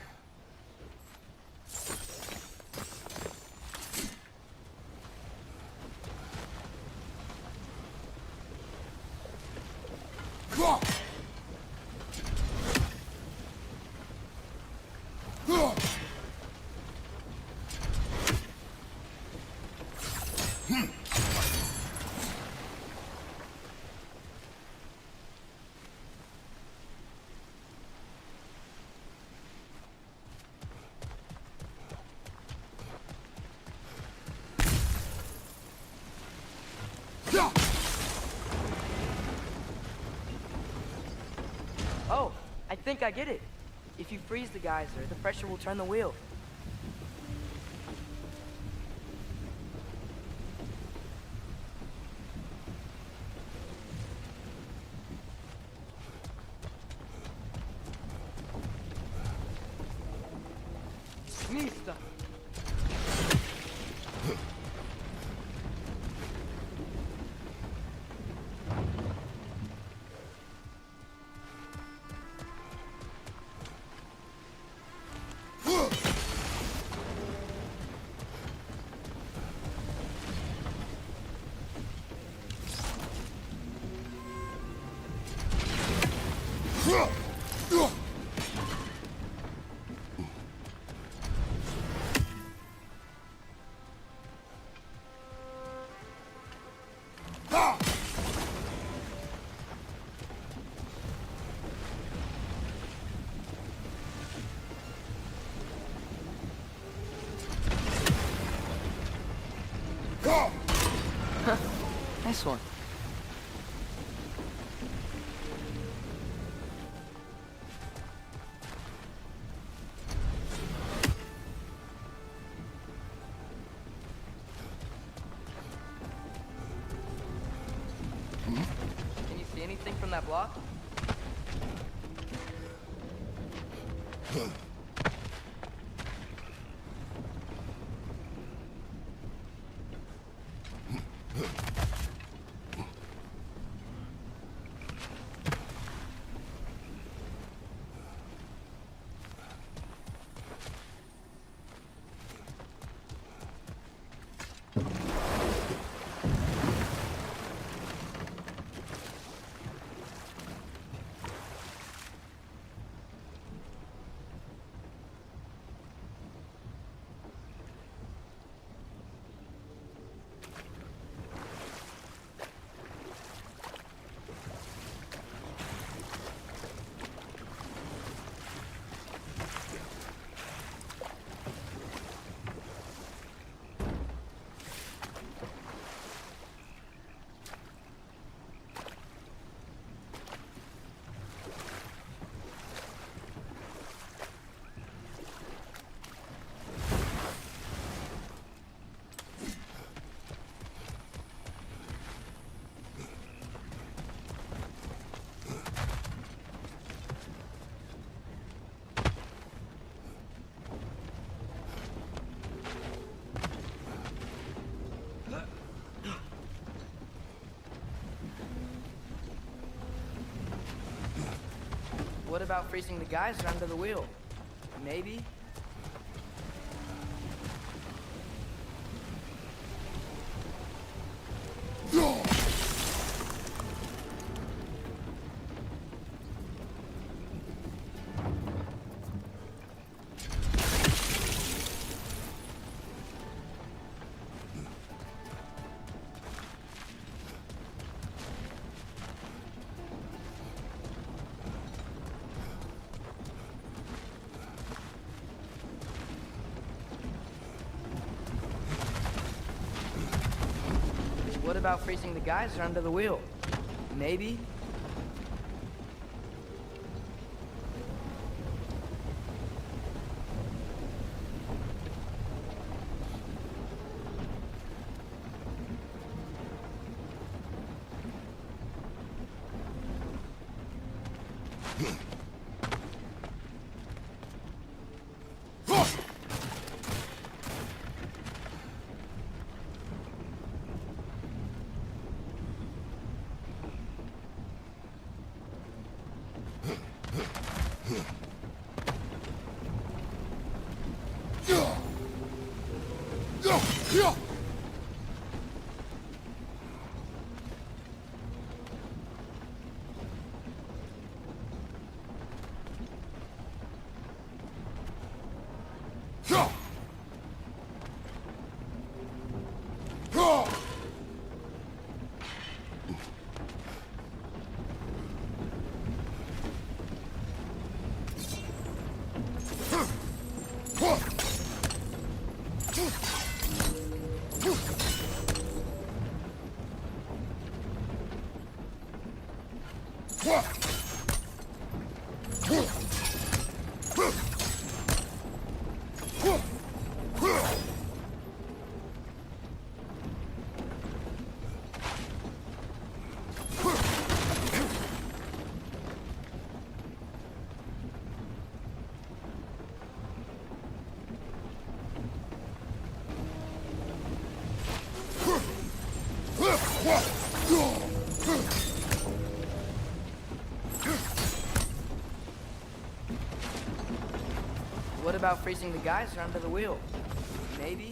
Oh, I think I get it. If you freeze the geyser, the pressure will turn the wheel. Mista. Nice one. Can you see anything from that block? What about freezing the geyser under the wheel? Maybe? What about freezing the geyser under the wheel? Maybe? What about freezing the geyser under the wheel? Maybe?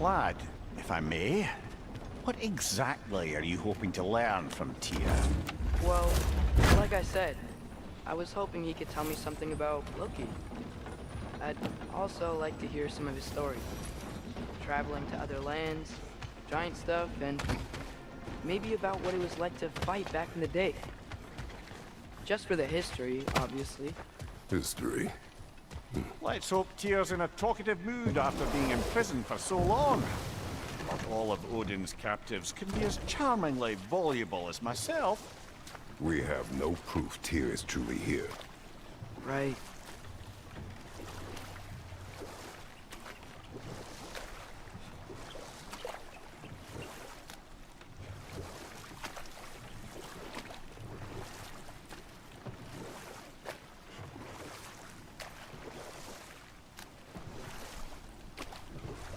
Lad, if I may, what exactly are you hoping to learn from Tyr? Well, like I said, I was hoping he could tell me something about Loki. I'd also like to hear some of his story. Traveling to other lands, giant stuff, and maybe about what it was like to fight back in the day. Just for the history, obviously. History. Let's hope Tyr's in a talkative mood after being in prison for so long. Not all of Odin's captives can be as charmingly voluble as myself. We have no proof Tyr is truly here. Right.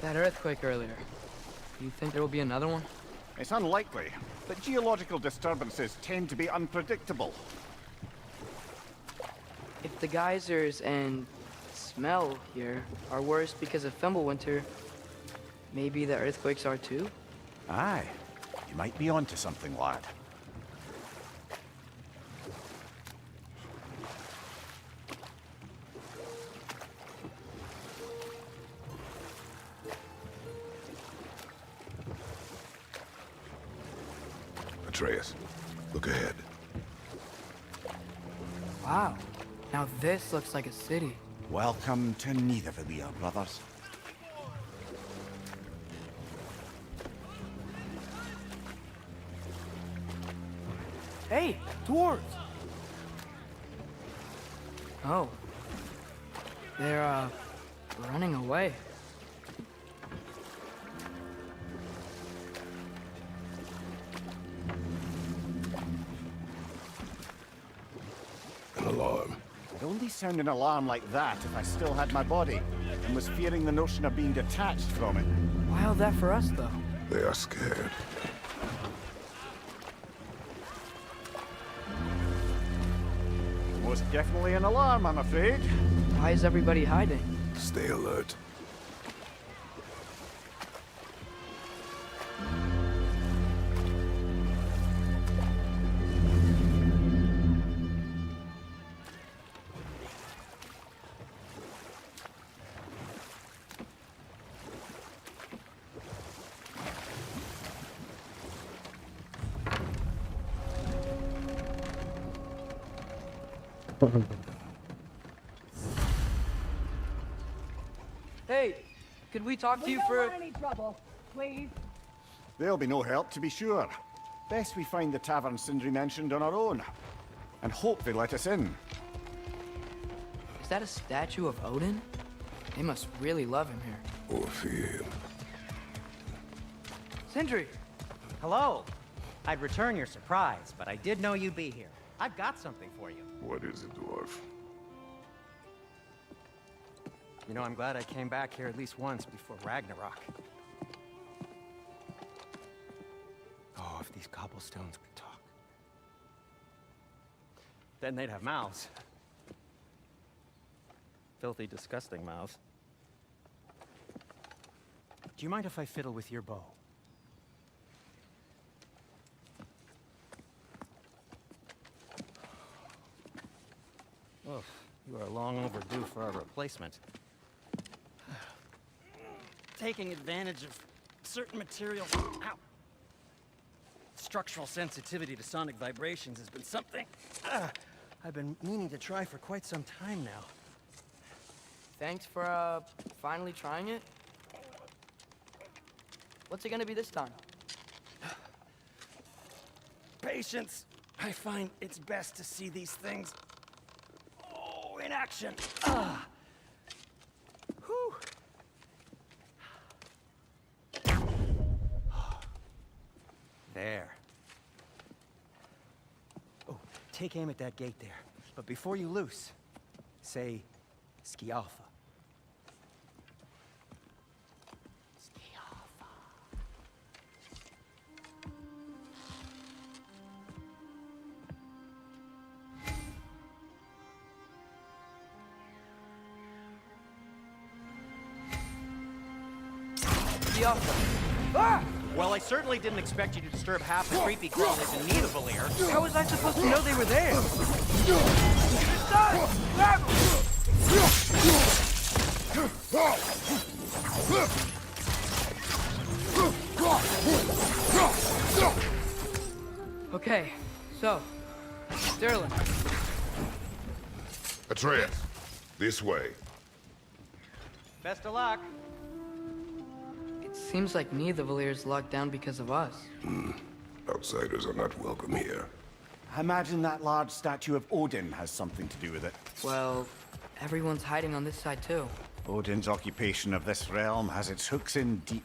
That earthquake earlier. Do you think there will be another one? It's unlikely, but geological disturbances tend to be unpredictable. If the geysers and smell here are worse because of Fimbulwinter, maybe the earthquakes are too? Aye, you might be onto something, lad. Atreus, look ahead. Wow. Now this looks like a city. Welcome to Nidavellir, brothers. Hey, dwarves! Oh. They're, running away. An alarm. I'd only sound an alarm like that if I still had my body, and was fearing the notion of being detached from it. Wild that for us, though. They are scared. Most definitely an alarm, I'm afraid. Why is everybody hiding? Stay alert. Hey, could we talk to We you don't for... want any trouble, please. There'll be no help, to be sure. Best we find the tavern Sindri mentioned on our own. And hope they let us in. Is that a statue of Odin? They must really love him here. Or fear him. Sindri! Hello. I'd return your surprise, but I did know you'd be here. I've got something for you. What is it, dwarf? You know, I'm glad I came back here at least once before Ragnarok. Oh, if these cobblestones could talk. Then they'd have mouths. filthy, disgusting mouths. Do you mind if I fiddle with your bow? Oh, you are long overdue for a replacement. Taking advantage of certain materials. Ow! Structural sensitivity to sonic vibrations has been something I've been meaning to try for quite some time now. Thanks for, finally trying it. What's it gonna be this time? Patience. I find it's best to see these things, in action. Whew. There. Oh, take aim at that gate there. But before you loose, say, Scialfa. Scialfa. Ah! Well, I certainly didn't expect you to disturb half the creepy crawlies in Nidavellir. How was I supposed to know they were there? Okay, so, Sterling. Atreus, this way. Best of luck. It seems like Nidavellir's locked down because of us. Outsiders are not welcome here. I imagine that large statue of Odin has something to do with it. Well, everyone's hiding on this side too. Odin's occupation of this realm has its hooks in deep.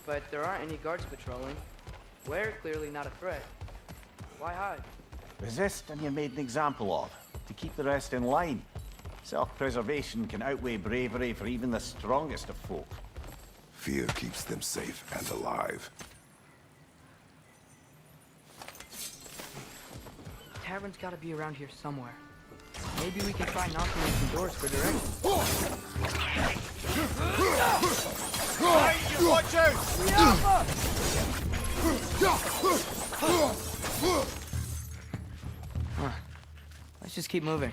But there aren't any guards patrolling. We're clearly not a threat. Why hide? Resist and you're made an example of, to keep the rest in line. Self-preservation can outweigh bravery for even the strongest of folk. Fear keeps them safe and alive. Tavern's gotta be around here somewhere. Maybe we can try knocking on some doors for directions. Watch out! Let's just keep moving.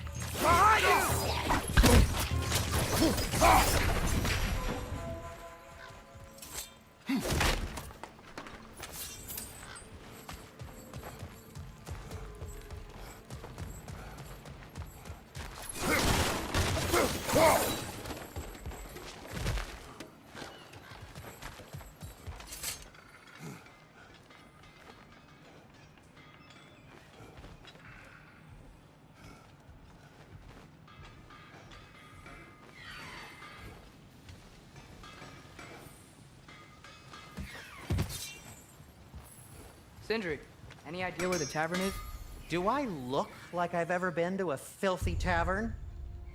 Sindri, any idea where the tavern is? Do I look like I've ever been to a filthy tavern?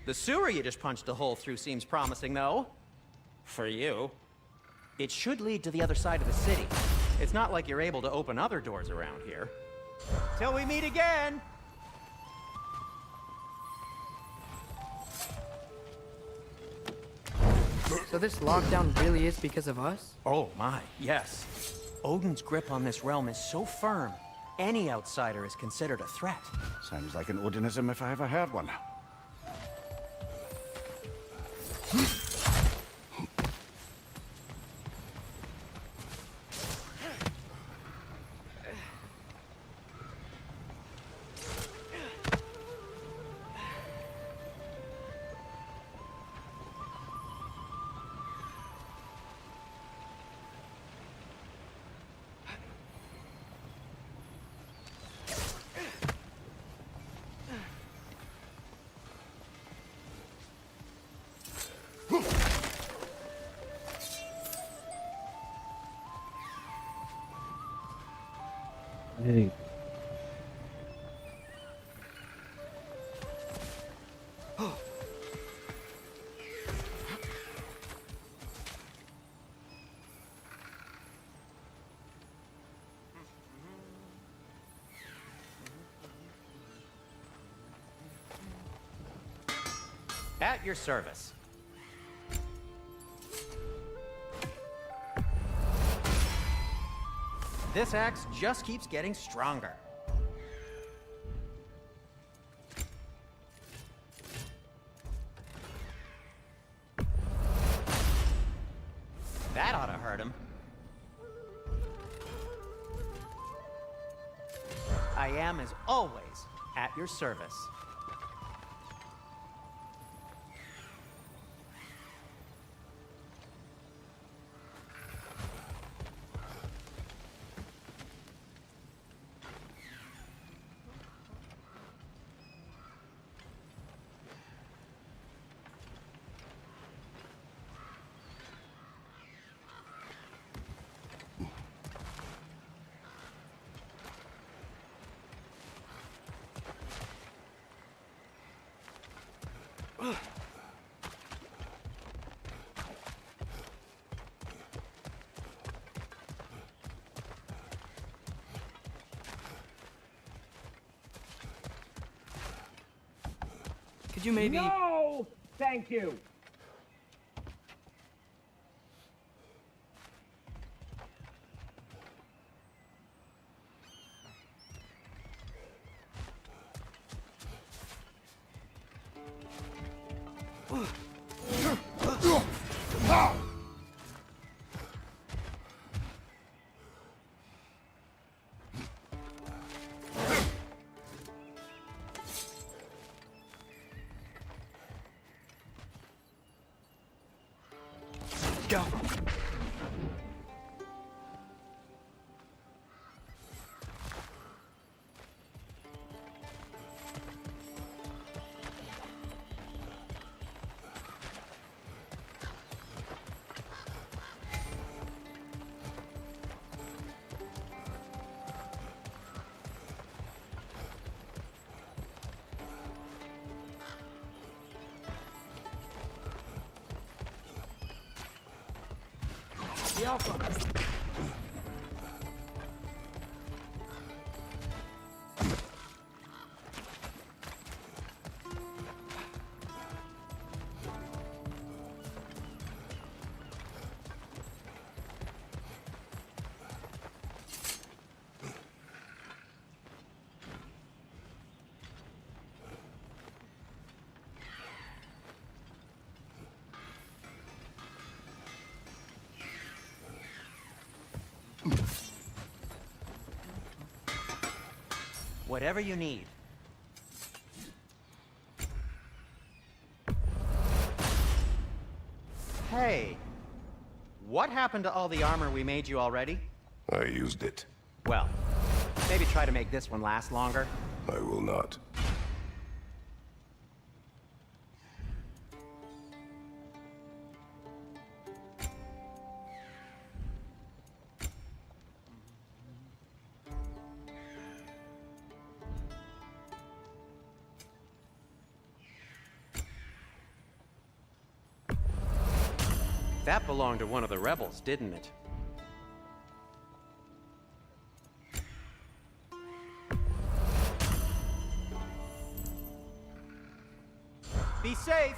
The sewer you just punched a hole through seems promising, though. For you. It should lead to the other side of the city. It's not like you're able to open other doors around here. Till we meet again! So this lockdown really is because of us? Oh my, yes. Odin's grip on this realm is so firm, any outsider is considered a threat. Sounds like an Odinism if I ever heard one. Hey. At your service. This axe just keeps getting stronger. That ought to hurt him. I am, as always, at your service. Could you maybe... No! Thank you! Go. The Alpha. Whatever you need. Hey, what happened to all the armor we made you already? I used it. Well, maybe try to make this one last longer. I will not. That belonged to one of the rebels, didn't it? Be safe!